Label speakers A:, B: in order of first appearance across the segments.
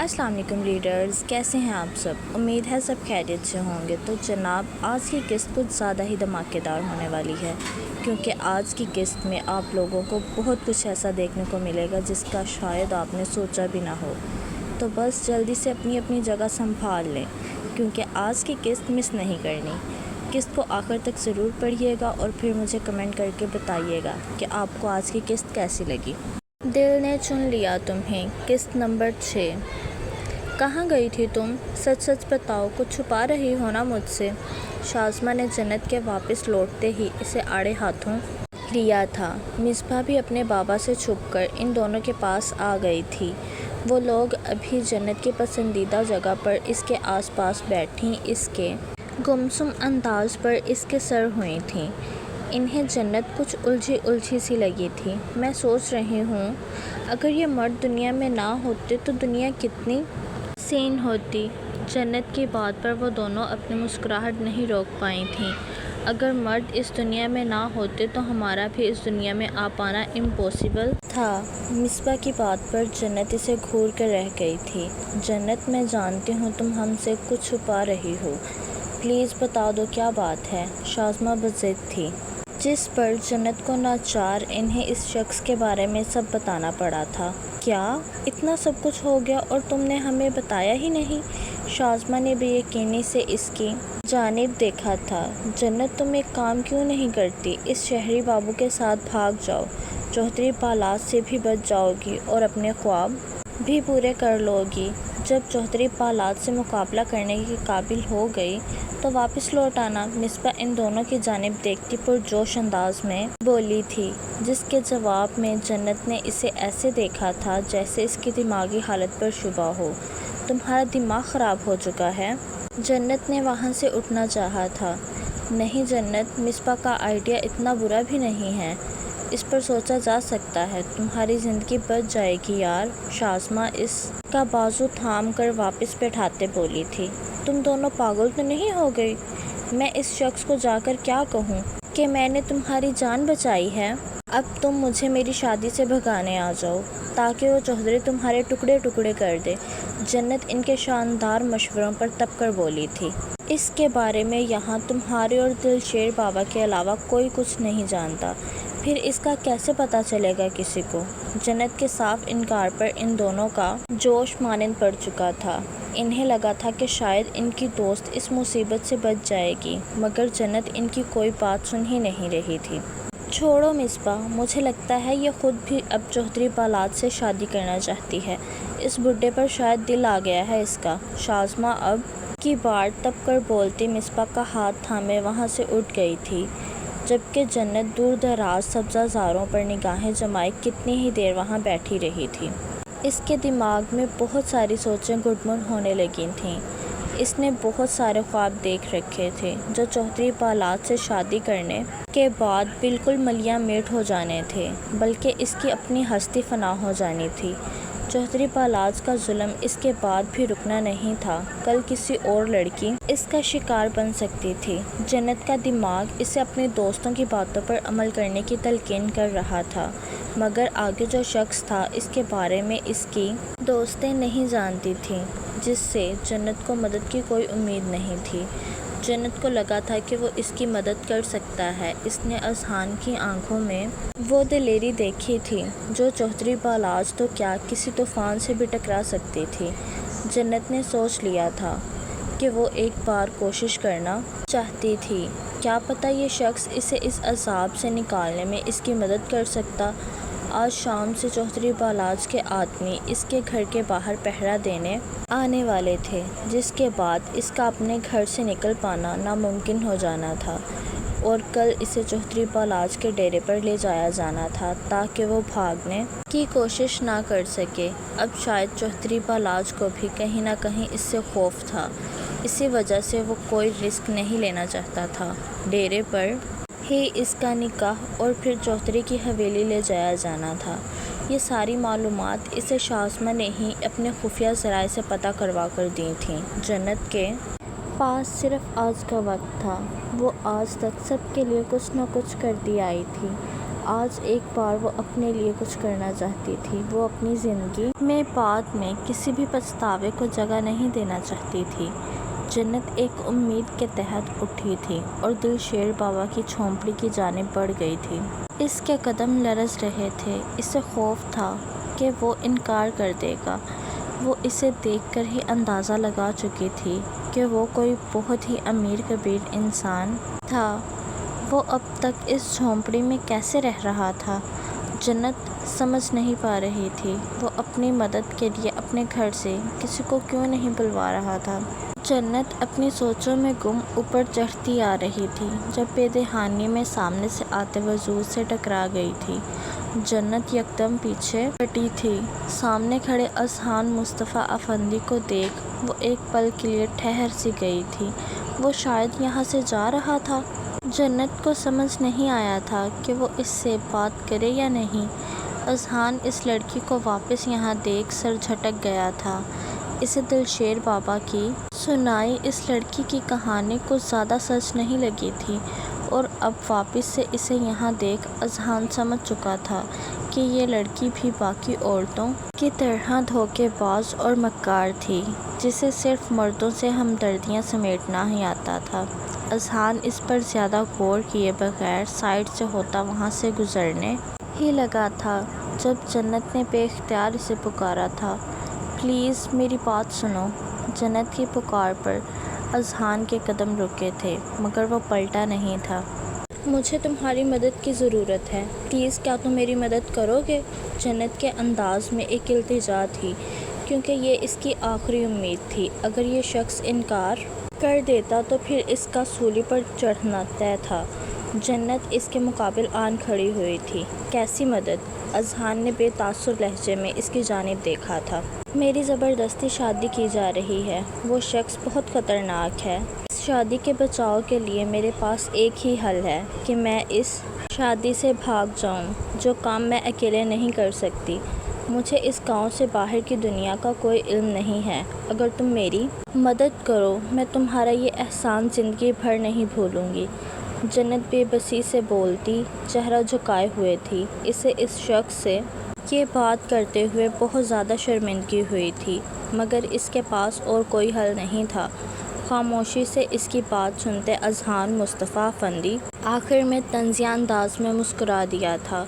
A: السلام علیکم ریڈرز، کیسے ہیں آپ سب؟ امید ہے سب خیریت سے ہوں گے۔ تو جناب، آج کی قسط کچھ زیادہ ہی دھماکے دار ہونے والی ہے، کیونکہ آج کی قسط میں آپ لوگوں کو بہت کچھ ایسا دیکھنے کو ملے گا جس کا شاید آپ نے سوچا بھی نہ ہو۔ تو بس جلدی سے اپنی اپنی جگہ سنبھال لیں، کیونکہ آج کی قسط مس نہیں کرنی۔ قسط کو آخر تک ضرور پڑھیے گا اور پھر مجھے کمنٹ کر کے بتائیے گا کہ آپ کو آج کی قسط کیسی لگی۔ دل نے چن لیا تمہیں، قسط نمبر 6۔ کہاں گئی تھی تم؟ سچ سچ بتاؤ، کچھ چھپا رہی ہو نا مجھ سے؟ شازمہ نے جنت کے واپس لوٹتے ہی اسے آڑے ہاتھوں لیا تھا۔ مصباح بھی اپنے بابا سے چھپ کر ان دونوں کے پاس آ گئی تھی۔ وہ لوگ ابھی جنت کی پسندیدہ جگہ پر اس کے آس پاس بیٹھی اس کے گمسم انداز پر اس کے سر ہوئی تھیں۔ انہیں جنت کچھ الجھی الجھی سی لگی تھی۔ میں سوچ رہی ہوں، اگر یہ مرد دنیا میں نہ ہوتے تو دنیا کتنی حسین ہوتی۔ جنت کی بات پر وہ دونوں اپنی مسکراہٹ نہیں روک پائی تھیں۔ اگر مرد اس دنیا میں نہ ہوتے تو ہمارا بھی اس دنیا میں آ پانا امپاسبل تھا۔ مصباح کی بات پر جنت اسے گھور کر رہ گئی تھی۔ جنت، میں جانتی ہوں تم ہم سے کچھ چھپا رہی ہو، پلیز بتا دو کیا بات ہے؟ شازمہ بضد تھی، جس پر جنت کو ناچار انہیں اس شخص کے بارے میں سب بتانا پڑا تھا۔ کیا اتنا سب کچھ ہو گیا اور تم نے ہمیں بتایا ہی نہیں؟ شازمہ نے بے یقینی سے اس کی جانب دیکھا تھا۔ جنت، تم ایک کام کیوں نہیں کرتی؟ اس شہری بابو کے ساتھ بھاگ جاؤ، چوہدری پالاد سے بھی بچ جاؤ گی اور اپنے خواب بھی پورے کر لو گی۔ جب چوہدری پالاد سے مقابلہ کرنے کے قابل ہو گئی تو واپس لوٹ آنا۔ مصباح ان دونوں کی جانب دیکھتی پرجوش انداز میں بولی تھی، جس کے جواب میں جنت نے اسے ایسے دیکھا تھا جیسے اس کی دماغی حالت پر شبہ ہو۔ تمہارا دماغ خراب ہو چکا ہے؟ جنت نے وہاں سے اٹھنا چاہا تھا۔ نہیں جنت، مصباح کا آئیڈیا اتنا برا بھی نہیں ہے، اس پر سوچا جا سکتا ہے، تمہاری زندگی بچ جائے گی یار۔ شازمہ اس کا بازو تھام کر واپس بیٹھاتے بولی تھی۔ تم دونوں پاگل تو نہیں ہو گئی؟ میں اس شخص کو جا کر کیا کہوں کہ میں نے تمہاری جان بچائی ہے؟ اب تم مجھے میری شادی سے بھگانے آ جاؤ تاکہ وہ چوہدری تمہارے ٹکڑے ٹکڑے کر دے۔ جنت ان کے شاندار مشوروں پر تپ کر بولی تھی۔ اس کے بارے میں یہاں تمہارے اور دلشیر بابا کے علاوہ کوئی کچھ نہیں جانتا، پھر اس کا کیسے پتہ چلے گا کسی کو؟ جنت کے صاف انکار پر ان دونوں کا جوش مانند پڑ چکا تھا۔ انہیں لگا تھا کہ شاید ان کی دوست اس مصیبت سے بچ جائے گی، مگر جنت ان کی کوئی بات سن ہی نہیں رہی تھی۔ چھوڑو مصباح، مجھے لگتا ہے یہ خود بھی اب چوہدری پالاد سے شادی کرنا چاہتی ہے۔ اس بڈھے پر شاید دل آ گیا ہے اس کا۔ شازمہ اب کی بار تپ کر بولتی مصباح کا ہاتھ تھامے وہاں سے اٹھ گئی تھی، جبکہ جنت دور دراز سبزہ زاروں پر نگاہیں جمائے کتنی ہی دیر وہاں بیٹھی رہی تھی۔ اس کے دماغ میں بہت ساری سوچیں گڈمڈ ہونے لگی تھیں۔ اس نے بہت سارے خواب دیکھ رکھے تھے جو چوہدری پالاد سے شادی کرنے کے بعد بالکل ملیاں میٹ ہو جانے تھے، بلکہ اس کی اپنی ہستی فنا ہو جانی تھی۔ چوہدری پالاد کا ظلم اس کے بعد بھی رکنا نہیں تھا۔ کل کسی اور لڑکی اس کا شکار بن سکتی تھی۔ جنت کا دماغ اسے اپنی دوستوں کی باتوں پر عمل کرنے کی تلقین کر رہا تھا، مگر آگے جو شخص تھا اس کے بارے میں اس کی دوستیں نہیں جانتی تھیں، جس سے جنت کو مدد کی کوئی امید نہیں تھی۔ جنت کو لگا تھا کہ وہ اس کی مدد کر سکتا ہے۔ اس نے اذہان کی آنکھوں میں وہ دلیری دیکھی تھی جو چوہدری پالاد تو کیا کسی طوفان سے بھی ٹکرا سکتی تھی۔ جنت نے سوچ لیا تھا کہ وہ ایک بار کوشش کرنا چاہتی تھی، کیا پتہ یہ شخص اسے اس عذاب سے نکالنے میں اس کی مدد کر سکتا۔ آج شام سے چوہدری پالاد کے آدمی اس کے گھر کے باہر پہرا دینے آنے والے تھے، جس کے بعد اس کا اپنے گھر سے نکل پانا ناممکن ہو جانا تھا، اور کل اسے چوہدری پالاد کے ڈیرے پر لے جایا جانا تھا تاکہ وہ بھاگنے کی کوشش نہ کر سکے۔ اب شاید چوہدری پالاد کو بھی کہیں نہ کہیں اس سے خوف تھا، اسی وجہ سے وہ کوئی رسک نہیں لینا چاہتا تھا۔ ڈیرے پر ہی اس کا نکاح اور پھر چوہدری کی حویلی لے جایا جانا تھا۔ یہ ساری معلومات اسے شازمہ نے ہی اپنے خفیہ ذرائع سے پتہ کروا کر دی تھیں۔ جنت کے پاس صرف آج کا وقت تھا۔ وہ آج تک سب کے لیے کچھ نہ کچھ کرتی آئی تھی، آج ایک بار وہ اپنے لیے کچھ کرنا چاہتی تھی۔ وہ اپنی زندگی میں بعد میں کسی بھی پچھتاوے کو جگہ نہیں دینا چاہتی تھی۔ جنت ایک امید کے تحت اٹھی تھی اور دلشیر بابا کی جھونپڑی کی جانب بڑھ گئی تھی۔ اس کے قدم لرز رہے تھے۔ اسے خوف تھا کہ وہ انکار کر دے گا۔ وہ اسے دیکھ کر ہی اندازہ لگا چکی تھی کہ وہ کوئی بہت ہی امیر کبیر انسان تھا۔ وہ اب تک اس جھونپڑی میں کیسے رہ رہا تھا؟ جنت سمجھ نہیں پا رہی تھی۔ وہ اپنی مدد کے لیے اپنے گھر سے کسی کو کیوں نہیں بلوا رہا تھا؟ جنت اپنی سوچوں میں گم اوپر چڑھتی آ رہی تھی جب بے دہانی میں سامنے سے آتے وجود سے ٹکرا گئی تھی۔ جنت یکدم پیچھے ہٹی تھی۔ سامنے کھڑے اذہان مصطفیٰ افندی کو دیکھ وہ ایک پل کے لیے ٹھہر سی گئی تھی۔ وہ شاید یہاں سے جا رہا تھا۔ جنت کو سمجھ نہیں آیا تھا کہ وہ اس سے بات کرے یا نہیں۔ اذہان اس لڑکی کو واپس یہاں دیکھ سر جھٹک گیا تھا۔ اسے دلشیر بابا کی سنائی اس لڑکی کی کہانی کچھ زیادہ سچ نہیں لگی تھی اور اب واپس سے اسے یہاں دیکھ اذہان سمجھ چکا تھا کہ یہ لڑکی بھی باقی عورتوں کی طرح دھوکے باز اور مکار تھی جسے صرف مردوں سے ہمدردیاں سمیٹنا ہی آتا تھا۔ اذہان اس پر زیادہ غور کیے بغیر سائڈ سے ہوتا وہاں سے گزرنے ہی لگا تھا جب جنت نے بے اختیار اسے پکارا تھا، پلیز میری بات سنو۔ جنت کی پکار پر اذہان کے قدم رکے تھے مگر وہ پلٹا نہیں تھا۔ مجھے تمہاری مدد کی ضرورت ہے، پلیز کیا تم میری مدد کرو گے؟ جنت کے انداز میں ایک التجا تھی کیونکہ یہ اس کی آخری امید تھی۔ اگر یہ شخص انکار کر دیتا تو پھر اس کا سولی پر چڑھنا طے تھا۔ جنت اس کے مقابل آن کھڑی ہوئی تھی۔ کیسی مدد؟ اذہان نے بے تاثر لہجے میں اس کی جانب دیکھا تھا۔ میری زبردستی شادی کی جا رہی ہے۔ وہ شخص بہت خطرناک ہے۔ اس شادی کے بچاؤ کے لیے میرے پاس ایک ہی حل ہے کہ میں اس شادی سے بھاگ جاؤں، جو کام میں اکیلے نہیں کر سکتی۔ مجھے اس گاؤں سے باہر کی دنیا کا کوئی علم نہیں ہے۔ اگر تم میری مدد کرو میں تمہارا یہ احسان زندگی بھر نہیں بھولوں گی۔ جنت بے بسی سے بولتی چہرہ جھکائے ہوئے تھی۔ اسے اس شخص سے یہ بات کرتے ہوئے بہت زیادہ شرمندگی ہوئی تھی مگر اس کے پاس اور کوئی حل نہیں تھا۔ خاموشی سے اس کی بات سنتے اذہان مصطفیٰ افندی آخر میں طنزیہ انداز میں مسکرا دیا تھا۔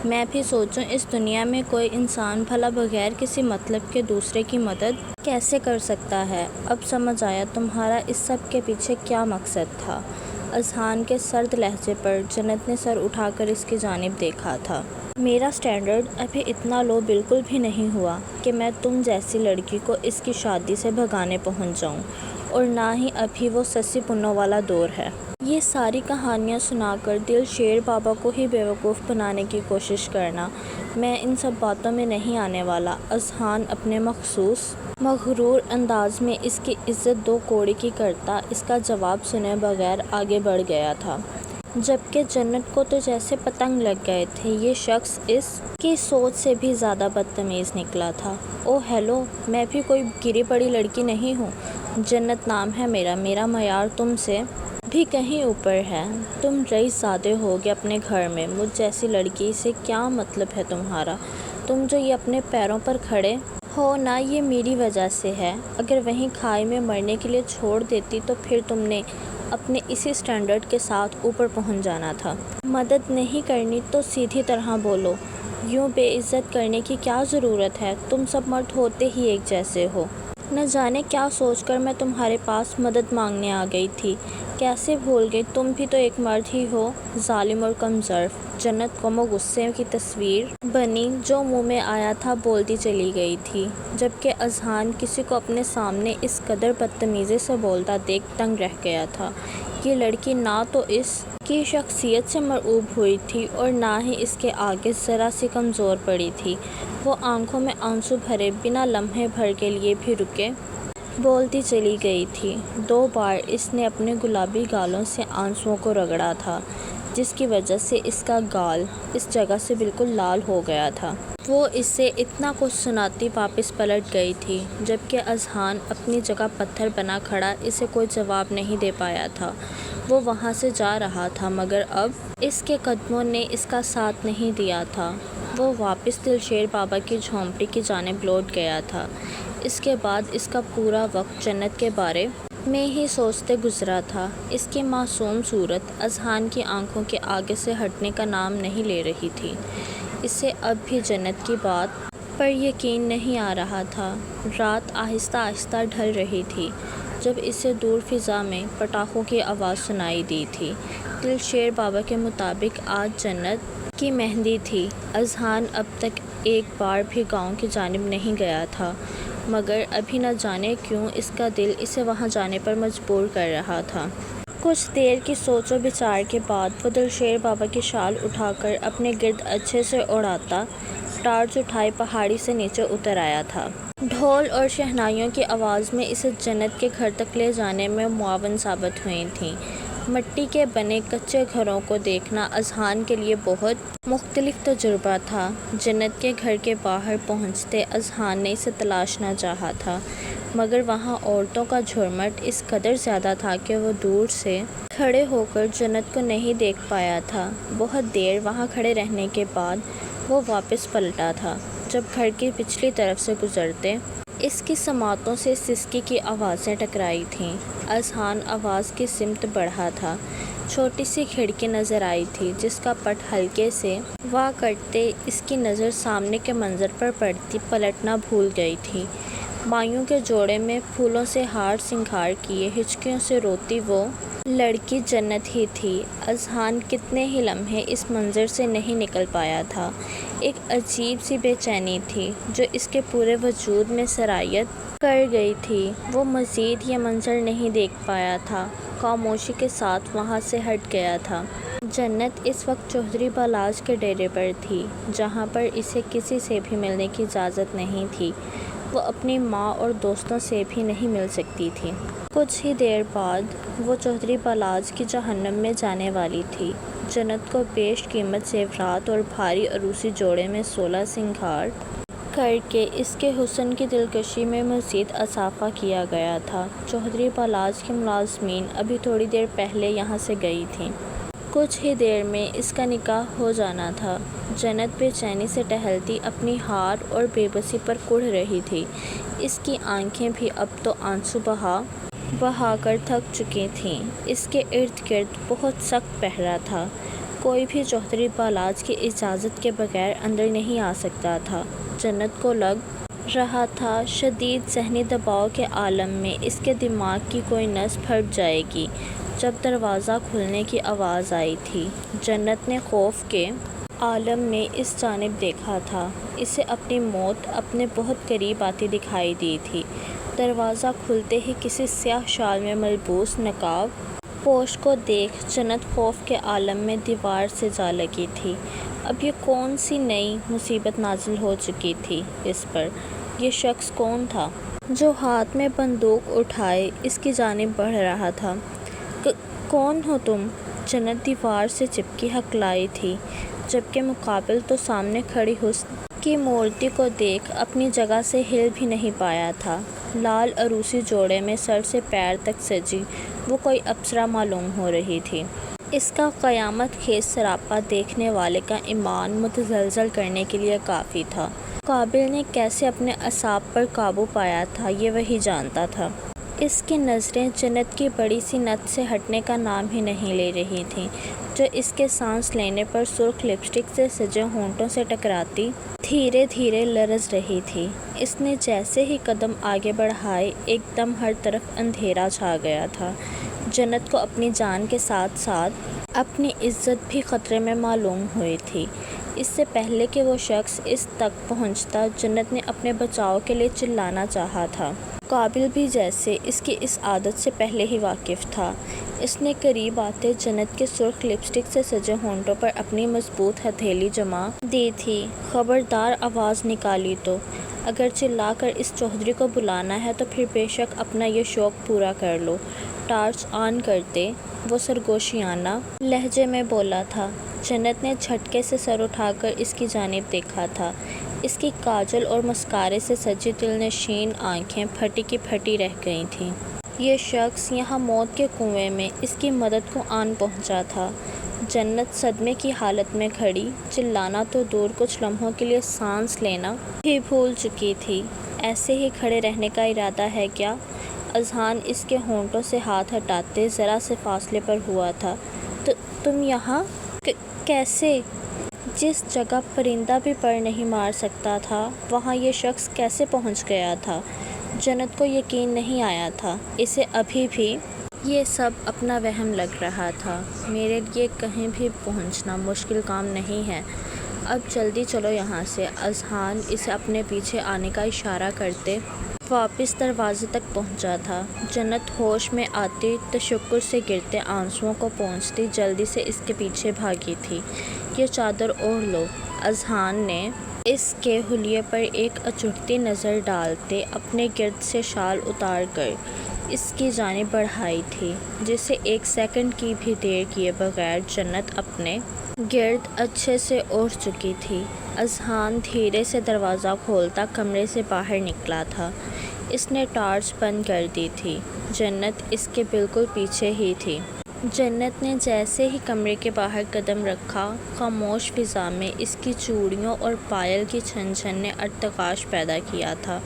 A: میں بھی سوچوں اس دنیا میں کوئی انسان بھلا بغیر کسی مطلب کے دوسرے کی مدد کیسے کر سکتا ہے؟ اب سمجھ آیا تمہارا اس سب کے پیچھے کیا مقصد تھا۔ اذہان کے سرد لہجے پر جنت نے سر اٹھا کر اس کی جانب دیکھا تھا۔ میرا سٹینڈرڈ ابھی اتنا لو بالکل بھی نہیں ہوا کہ میں تم جیسی لڑکی کو اس کی شادی سے بھگانے پہنچ جاؤں، اور نہ ہی ابھی وہ سسی پنوں والا دور ہے۔ یہ ساری کہانیاں سنا کر دلشیر بابا کو ہی بیوقوف بنانے کی کوشش کرنا، میں ان سب باتوں میں نہیں آنے والا۔ اذہان اپنے مخصوص مغرور انداز میں اس کی عزت دو کوڑی کی کرتا اس کا جواب سنے بغیر آگے بڑھ گیا تھا، جبکہ جنت کو تو جیسے پتنگ لگ گئے تھے۔ یہ شخص اس کی سوچ سے بھی زیادہ بدتمیز نکلا تھا۔ او ہیلو، میں بھی کوئی گری پڑی لڑکی نہیں ہوں۔ جنت نام ہے میرا۔ میرا معیار تم سے بھی کہیں اوپر ہے۔ تم رئیس زادے ہوگے اپنے گھر میں، مجھ جیسی لڑکی سے کیا مطلب ہے تمہارا؟ تم جو یہ اپنے پیروں پر کھڑے ہو نا، یہ میری وجہ سے ہے۔ اگر وہیں کھائی میں مرنے کے لیے چھوڑ دیتی تو پھر تم نے اپنے اسی سٹینڈرڈ کے ساتھ اوپر پہنچ جانا تھا۔ مدد نہیں کرنی تو سیدھی طرح بولو، یوں بے عزت کرنے کی کیا ضرورت ہے؟ تم سب مرد ہوتے ہی ایک جیسے ہو۔ نہ جانے کیا سوچ کر میں تمہارے پاس مدد مانگنے آ گئی تھی۔ کیسے بھول گئی؟ تم بھی تو ایک مرد ہی ہو، ظالم اور کم ظرف۔ جنت کو وہ غصے کی تصویر بنی جو منہ میں آیا تھا بولتی چلی گئی تھی، جبکہ اذہان کسی کو اپنے سامنے اس قدر بدتمیزی سے بولتا دیکھ دنگ رہ گیا تھا۔ یہ لڑکی نہ تو اس کی شخصیت سے مرعوب ہوئی تھی اور نہ ہی اس کے آگے ذرا سی کمزور پڑی تھی۔ وہ آنکھوں میں آنسو بھرے بنا لمحے بھر کے لیے بھی رکے بولتی چلی گئی تھی۔ 2 بار اس نے اپنے گلابی گالوں سے آنسوؤں کو رگڑا تھا، جس کی وجہ سے اس کا گال اس جگہ سے بالکل لال ہو گیا تھا۔ وہ اسے اتنا کچھ سناتی واپس پلٹ گئی تھی، جبکہ اذہان اپنی جگہ پتھر بنا کھڑا اسے کوئی جواب نہیں دے پایا تھا۔ وہ وہاں سے جا رہا تھا، مگر اب اس کے قدموں نے اس کا ساتھ نہیں دیا تھا۔ وہ واپس دلشیر بابا کی جھونپڑی کی جانب لوٹ گیا تھا۔ اس کے بعد اس کا پورا وقت جنت کے بارے میں ہی سوچتے گزرا تھا۔ اس کی معصوم صورت اذہان کی آنکھوں کے آگے سے ہٹنے کا نام نہیں لے رہی تھی۔ اسے اب بھی جنت کی بات پر یقین نہیں آ رہا تھا۔ رات آہستہ آہستہ ڈھل رہی تھی جب اسے دور فضا میں پٹاخوں کی آواز سنائی دی تھی۔ دلشیر بابا کے مطابق آج جنت کی مہندی تھی۔ اذہان اب تک ایک بار بھی گاؤں کی جانب نہیں گیا تھا، مگر ابھی نہ جانے کیوں اس کا دل اسے وہاں جانے پر مجبور کر رہا تھا۔ کچھ دیر کی سوچ و بچار کے بعد وہ دلشیر بابا کی شال اٹھا کر اپنے گرد اچھے سے اڑاتا ٹارچ اٹھائے پہاڑی سے نیچے اتر آیا تھا۔ ڈھول اور شہنائیوں کی آواز میں اسے جنت کے گھر تک لے جانے میں معاون ثابت ہوئی تھیں۔ مٹی کے بنے کچے گھروں کو دیکھنا اذہان کے لیے بہت مختلف تجربہ تھا۔ جنت کے گھر کے باہر پہنچتے اذہان نے اسے تلاشنا چاہا تھا، مگر وہاں عورتوں کا جھرمٹ اس قدر زیادہ تھا کہ وہ دور سے کھڑے ہو کر جنت کو نہیں دیکھ پایا تھا۔ بہت دیر وہاں کھڑے رہنے کے بعد وہ واپس پلٹا تھا۔ جب گھر کی پچھلی طرف سے گزرتے اس کی سماعتوں سے سسکی کی آوازیں ٹکرائی تھیں۔ اذہان آواز کی سمت بڑھا تھا۔ چھوٹی سی کھڑکی نظر آئی تھی جس کا پٹ ہلکے سے وا کرتے اس کی نظر سامنے کے منظر پر پڑتی پلٹنا بھول گئی تھی۔ مایوں کے جوڑے میں پھولوں سے ہار سنگھار کیے ہچکیوں سے روتی وہ لڑکی جنت ہی تھی۔ اذہان کتنے ہی لمحے اس منظر سے نہیں نکل پایا تھا۔ ایک عجیب سی بے چینی تھی جو اس کے پورے وجود میں سرایت کر گئی تھی۔ وہ مزید یہ منظر نہیں دیکھ پایا تھا، خاموشی کے ساتھ وہاں سے ہٹ گیا تھا۔ جنت اس وقت چودھری بالاج کے ڈیرے پر تھی، جہاں پر اسے کسی سے بھی ملنے کی اجازت نہیں تھی۔ وہ اپنی ماں اور دوستوں سے بھی نہیں مل سکتی تھی۔ کچھ ہی دیر بعد وہ چودھری بالاج کی جہنم میں جانے والی تھی۔ جنت کو بیش قیمت زیورات اور بھاری عروسی جوڑے میں 16 سنگھار کر کے اس کے حسن کی دلکشی میں مزید اضافہ کیا گیا تھا۔ چودھری بالاج کے ملازمین ابھی تھوڑی دیر پہلے یہاں سے گئی تھیں۔ کچھ ہی دیر میں اس کا نکاح ہو جانا تھا۔ جنت بے چینی سے ٹہلتی اپنی ہار اور بے بسی پر کڑھ رہی تھی۔ اس کی آنکھیں بھی اب تو آنسو بہا کر تھک چکی تھیں۔ اس کے ارد گرد بہت سخت پہرا تھا۔ کوئی بھی چودھری بالاج کی اجازت کے بغیر اندر نہیں آ سکتا تھا۔ جنت کو لگ رہا تھا شدید ذہنی دباؤ کے عالم میں اس کے دماغ کی کوئی نس پھٹ جائے گی۔ جب دروازہ کھلنے کی آواز آئی تھی، جنت نے خوف کے عالم میں اس جانب دیکھا تھا۔ اسے اپنی موت اپنے بہت قریب آتی دکھائی دی تھی۔ دروازہ کھلتے ہی کسی سیاہ شال میں ملبوس نقاب پوش کو دیکھ جنت خوف کے عالم میں دیوار سے جا لگی تھی۔ اب یہ کون سی نئی مصیبت نازل ہو چکی تھی اس پر؟ یہ شخص کون تھا جو ہاتھ میں بندوق اٹھائے اس کی جانب بڑھ رہا تھا؟ کون ہو تم؟ جنت دیوار سے چپکی ہکلائی تھی، جبکہ مقابل تو سامنے کھڑی حسن کی مورتی کو دیکھ اپنی جگہ سے ہل بھی نہیں پایا تھا۔ لال عروسی جوڑے میں سر سے پیر تک سجی وہ کوئی اپسرا معلوم ہو رہی تھی۔ اس کا قیامت خیز سراپا دیکھنے والے کا ایمان متزلزل کرنے کے لیے کافی تھا۔ مقابل نے کیسے اپنے اعصاب پر قابو پایا تھا یہ وہی جانتا تھا۔ اس کی نظریں جنت کی بڑی سی نت سے ہٹنے کا نام ہی نہیں لے رہی تھیں، جو اس کے سانس لینے پر سرخ لپسٹک سے سجے ہونٹوں سے ٹکراتی دھیرے دھیرے لرز رہی تھی۔ اس نے جیسے ہی قدم آگے بڑھائے ایک دم ہر طرف اندھیرا چھا گیا تھا۔ جنت کو اپنی جان کے ساتھ ساتھ اپنی عزت بھی خطرے میں معلوم ہوئی تھی۔ اس سے پہلے کہ وہ شخص اس تک پہنچتا، جنت نے اپنے بچاؤ کے لیے چلانا چاہا تھا۔ مقابل بھی جیسے اس کی اس عادت سے پہلے ہی واقف تھا۔ اس نے قریب آتے جنت کے سرخ لپسٹک سے سجے ہونٹوں پر اپنی مضبوط ہتھیلی جما دی تھی۔ خبردار آواز نکالی تو اگر چلا کر اس چودھری کو بلانا ہے تو پھر بے شک اپنا یہ شوق پورا کر لو۔ ٹارچ آن کرتے وہ سرگوشیانہ لہجے میں بولا تھا۔ جنت نے جھٹکے سے سر اٹھا کر اس کی جانب دیکھا تھا۔ اس کی کاجل اور مسکارے سے سجی دل نشین آنکھیں پھٹی کی پھٹی رہ گئی تھیں۔ یہ شخص یہاں موت کے کنویں میں اس کی مدد کو آن پہنچا تھا۔ جنت صدمے کی حالت میں کھڑی، چلانا تو دور، کچھ لمحوں کے لیے سانس لینا بھی بھول چکی تھی۔ ایسے ہی کھڑے رہنے کا ارادہ ہے کیا؟ اذہان اس کے ہونٹوں سے ہاتھ ہٹاتے ذرا سے فاصلے پر ہوا تھا۔ تم یہاں کیسے؟ جس جگہ پرندہ بھی پر نہیں مار سکتا تھا وہاں یہ شخص کیسے پہنچ گیا تھا؟ جنت کو یقین نہیں آیا تھا۔ اسے ابھی بھی یہ سب اپنا وہم لگ رہا تھا۔ میرے لیے کہیں بھی پہنچنا مشکل کام نہیں ہے، اب جلدی چلو یہاں سے۔ اذہان اسے اپنے پیچھے آنے کا اشارہ کرتے واپس دروازے تک پہنچا تھا۔ جنت ہوش میں آتی، تشکر سے گرتے آنسوؤں کو پونچھتی جلدی سے اس کے پیچھے بھاگی تھی۔ یہ چادر اوڑھ لو۔ اذہان نے اس کے حلیے پر ایک اچھوتی نظر ڈالتے اپنے گرد سے شال اتار کر اس کی جانب بڑھائی تھی، جسے ایک سیکنڈ کی بھی دیر کیے بغیر جنت اپنے گرد اچھے سے اوڑھ چکی تھی۔ اذہان دھیرے سے دروازہ کھولتا کمرے سے باہر نکلا تھا۔ اس نے ٹارچ بند کر دی تھی۔ جنت اس کے بالکل پیچھے ہی تھی۔ جنت نے جیسے ہی کمرے کے باہر قدم رکھا، خاموش فضا میں اس کی چوڑیوں اور پائل کی چھن چھن نے ارتعاش پیدا کیا تھا۔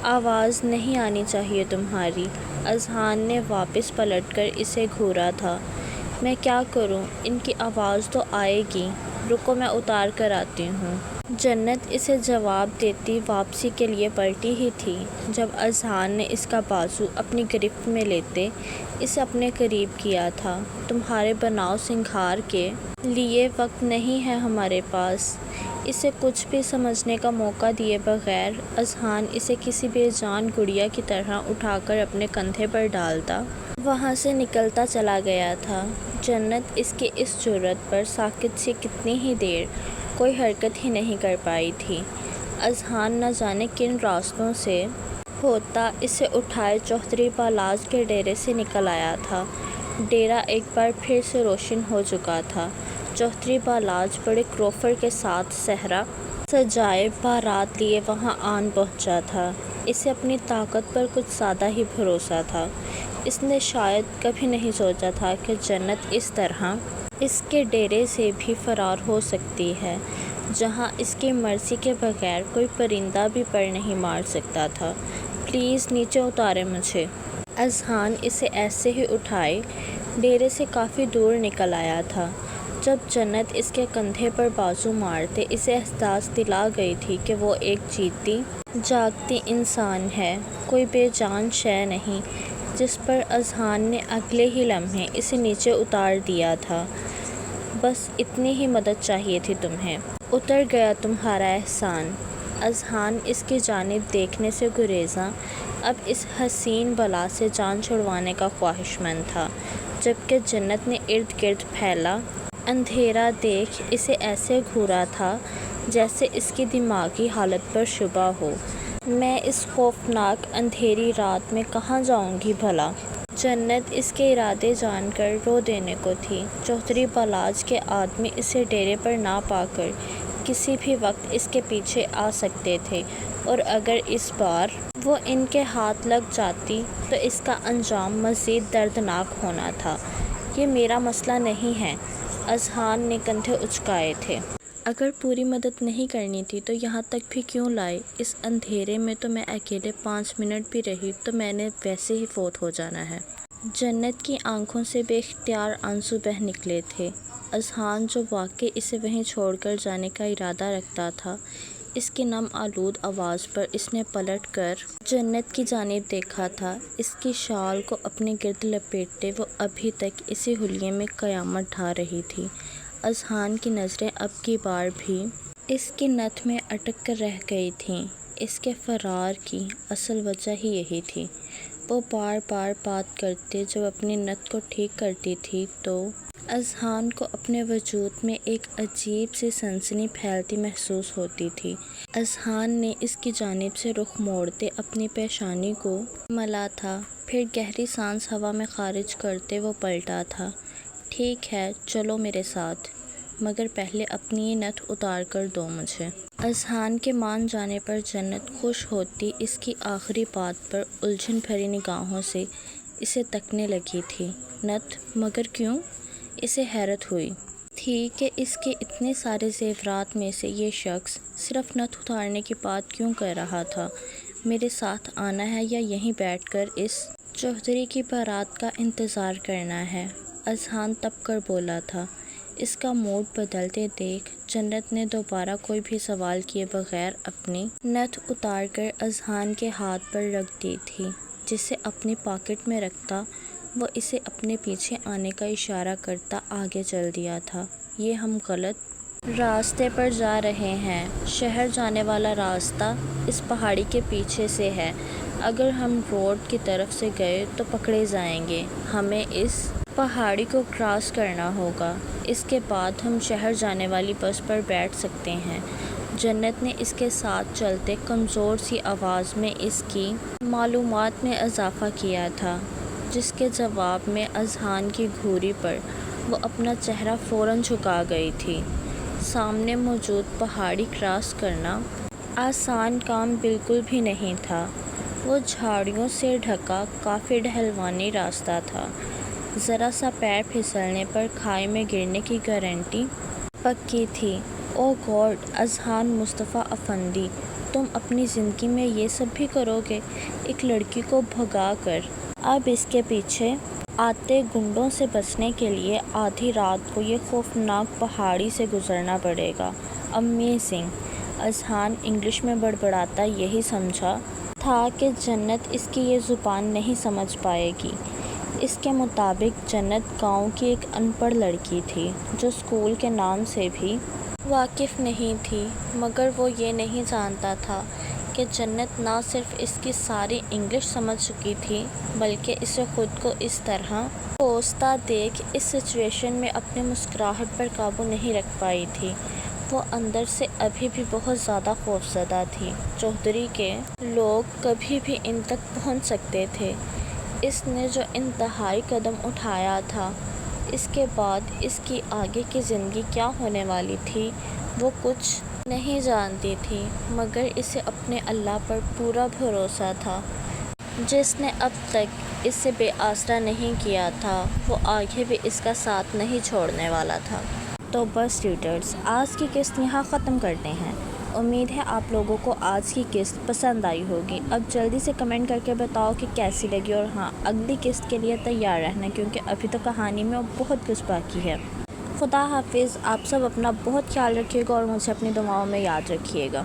A: آواز نہیں آنی چاہیے تمہاری۔ اذہان نے واپس پلٹ کر اسے گھورا تھا۔ میں کیا کروں؟ ان کی آواز تو آئے گی، رکو میں اتار کر آتی ہوں۔ جنت اسے جواب دیتی واپسی کے لیے پلٹی ہی تھی جب اذہان نے اس کا بازو اپنی گرفت میں لیتے اسے اپنے قریب کیا تھا۔ تمہارے بناؤ سنگھار کے لیے وقت نہیں ہے ہمارے پاس۔ اسے کچھ بھی سمجھنے کا موقع دیے بغیر اذہان اسے کسی بے جان گڑیا کی طرح اٹھا کر اپنے کندھے پر ڈالتا وہاں سے نکلتا چلا گیا تھا۔ جنت اس کی اس جرأت پر ساکت سی کتنی ہی دیر کوئی حرکت ہی نہیں کر پائی تھی۔ اذہان نہ جانے کن راستوں سے ہوتا اسے اٹھائے چوہدری بالاج کے ڈیرے سے نکل آیا تھا۔ ڈیرا ایک بار پھر سے روشن ہو چکا تھا۔ چوہدری بالاج بڑے کروفر کے ساتھ صحرا سجائے بارات لیے وہاں آن پہنچا تھا۔ اسے اپنی طاقت پر کچھ زیادہ ہی بھروسا تھا۔ اس نے شاید کبھی نہیں سوچا تھا کہ جنت اس طرح اس کے ڈیرے سے بھی فرار ہو سکتی ہے، جہاں اس کی مرضی کے بغیر کوئی پرندہ بھی پر نہیں مار سکتا تھا۔ پلیز نیچے اتاریں مجھے۔ اذہان اسے ایسے ہی اٹھائے ڈیرے سے کافی دور نکل آیا تھا۔ جب جنت اس کے کندھے پر بازو مارتے اسے احساس دلا گئی تھی کہ وہ ایک جیتی جاگتی انسان ہے، کوئی بے جان شے نہیں جس پر اذہان نے اگلے ہی لمحے اسے نیچے اتار دیا تھا۔ بس اتنی ہی مدد چاہیے تھی تمہیں۔ اتر گیا تمہارا احسان۔ اذہان اس کی جانب دیکھنے سے گریزاں اب اس حسین بلا سے جان چھڑوانے کا خواہشمند تھا، جبکہ جنت نے ارد گرد پھیلا اندھیرا دیکھ اسے ایسے گھورا تھا جیسے اس کی دماغی حالت پر شبہ ہو۔ میں اس خوفناک اندھیری رات میں کہاں جاؤں گی بھلا؟ جنت اس کے ارادے جان کر رو دینے کو تھی۔ چوہدری بالاج کے آدمی اسے ڈیرے پر نہ پا کر کسی بھی وقت اس کے پیچھے آ سکتے تھے، اور اگر اس بار وہ ان کے ہاتھ لگ جاتی تو اس کا انجام مزید دردناک ہونا تھا۔ یہ میرا مسئلہ نہیں ہے۔ اذہان نے کندھے اچکائے تھے۔ اگر پوری مدد نہیں کرنی تھی تو یہاں تک بھی کیوں لائے؟ اس اندھیرے میں تو میں اکیلے 5 منٹ بھی رہی تو میں نے ویسے ہی فوت ہو جانا ہے۔ جنت کی آنکھوں سے بے اختیار آنسو بہہ نکلے تھے۔ اذہان جو واقعی اسے وہیں چھوڑ کر جانے کا ارادہ رکھتا تھا، اس کی نم آلود آواز پر اس نے پلٹ کر جنت کی جانب دیکھا تھا۔ اس کی شال کو اپنے گرد لپیٹے وہ ابھی تک اسی حلیے میں قیامت ڈھا رہی تھی۔ اذہان کی نظریں اب کی بار بھی اس کی نتھ میں اٹک کر رہ گئی تھیں۔ اس کے فرار کی اصل وجہ ہی یہی تھی۔ وہ بار بار بات کرتے جب اپنی نتھ کو ٹھیک کرتی تھی تو اذہان کو اپنے وجود میں ایک عجیب سی سنسنی پھیلتی محسوس ہوتی تھی۔ اذہان نے اس کی جانب سے رخ موڑتے اپنی پیشانی کو ملا تھا، پھر گہری سانس ہوا میں خارج کرتے وہ پلٹا تھا۔ ٹھیک ہے، چلو میرے ساتھ، مگر پہلے اپنی یہ نتھ اتار کر دو مجھے۔ اذہان کے مان جانے پر جنت خوش ہوتی اس کی آخری بات پر الجھن بھری نگاہوں سے اسے تکنے لگی تھی۔ نتھ، مگر کیوں؟ اسے حیرت ہوئی تھی کہ اس کے اتنے سارے زیورات میں سے یہ شخص صرف نتھ اتارنے کی بات کیوں کر رہا تھا۔ میرے ساتھ آنا ہے یا یہیں بیٹھ کر اس چوہدری کی بارات کا انتظار کرنا ہے؟ اذہان تپ کر بولا تھا۔ اس کا موڈ بدلتے دیکھ جنت نے دوبارہ کوئی بھی سوال کیے بغیر اپنی نتھ اتار کر اذہان کے ہاتھ پر رکھ دی تھی، جسے اپنی پاکٹ میں رکھتا وہ اسے اپنے پیچھے آنے کا اشارہ کرتا آگے چل دیا تھا۔ یہ ہم غلط راستے پر جا رہے ہیں۔ شہر جانے والا راستہ اس پہاڑی کے پیچھے سے ہے۔ اگر ہم روڈ کی طرف سے گئے تو پکڑے جائیں گے۔ ہمیں اس پہاڑی کو کراس کرنا ہوگا۔ اس کے بعد ہم شہر جانے والی بس پر بیٹھ سکتے ہیں۔ جنت نے اس کے ساتھ چلتے کمزور سی آواز میں اس کی معلومات میں اضافہ کیا تھا، جس کے جواب میں اذہان کی گھوری پر وہ اپنا چہرہ فوراً جھکا گئی تھی۔ سامنے موجود پہاڑی کراس کرنا آسان کام بالکل بھی نہیں تھا۔ وہ جھاڑیوں سے ڈھکا کافی ڈھلوانی راستہ تھا۔ ذرا سا پیر پھسلنے پر کھائی میں گرنے کی گارنٹی پکی تھی۔ او گاڈ! اذہان مصطفیٰ افندی، تم اپنی زندگی میں یہ سب بھی کرو گے؟ ایک لڑکی کو بھگا کر اب اس کے پیچھے آتے گنڈوں سے بچنے کے لیے آدھی رات کو یہ خوفناک پہاڑی سے گزرنا پڑے گا۔ امیزنگ! اذہان انگلش میں بڑبڑاتا یہی سمجھا تھا کہ جنت اس کی یہ زبان نہیں سمجھ پائے گی۔ اس کے مطابق جنت گاؤں کی ایک ان پڑھ لڑکی تھی جو اسکول کے نام سے بھی واقف نہیں تھی، مگر وہ یہ نہیں جانتا تھا کہ جنت نہ صرف اس کی ساری انگلش سمجھ چکی تھی بلکہ اسے خود کو اس طرح کوستا دیکھ اس سچویشن میں اپنی مسکراہٹ پر قابو نہیں رکھ پائی تھی۔ وہ اندر سے ابھی بھی بہت زیادہ خوفزدہ تھی۔ چوہدری کے لوگ کبھی بھی ان تک پہنچ سکتے تھے۔ اس نے جو انتہائی قدم اٹھایا تھا، اس کے بعد اس کی آگے کی زندگی کیا ہونے والی تھی وہ کچھ نہیں جانتی تھی، مگر اسے اپنے اللہ پر پورا بھروسہ تھا، جس نے اب تک اسے بے آسرا نہیں کیا تھا۔ وہ آگے بھی اس کا ساتھ نہیں چھوڑنے والا تھا۔ تو بس ریڈرز، آج کی قسط یہاں ختم کرتے ہیں۔ امید ہے آپ لوگوں کو آج کی قسط پسند آئی ہوگی۔ اب جلدی سے کمنٹ کر کے بتاؤ کہ کیسی لگی، اور ہاں، اگلی قسط کے لیے تیار رہنا کیونکہ ابھی تو کہانی میں بہت کچھ باقی ہے۔ خدا حافظ۔ آپ سب اپنا بہت خیال رکھیے گا اور مجھے اپنی دعاؤں میں یاد رکھیے گا۔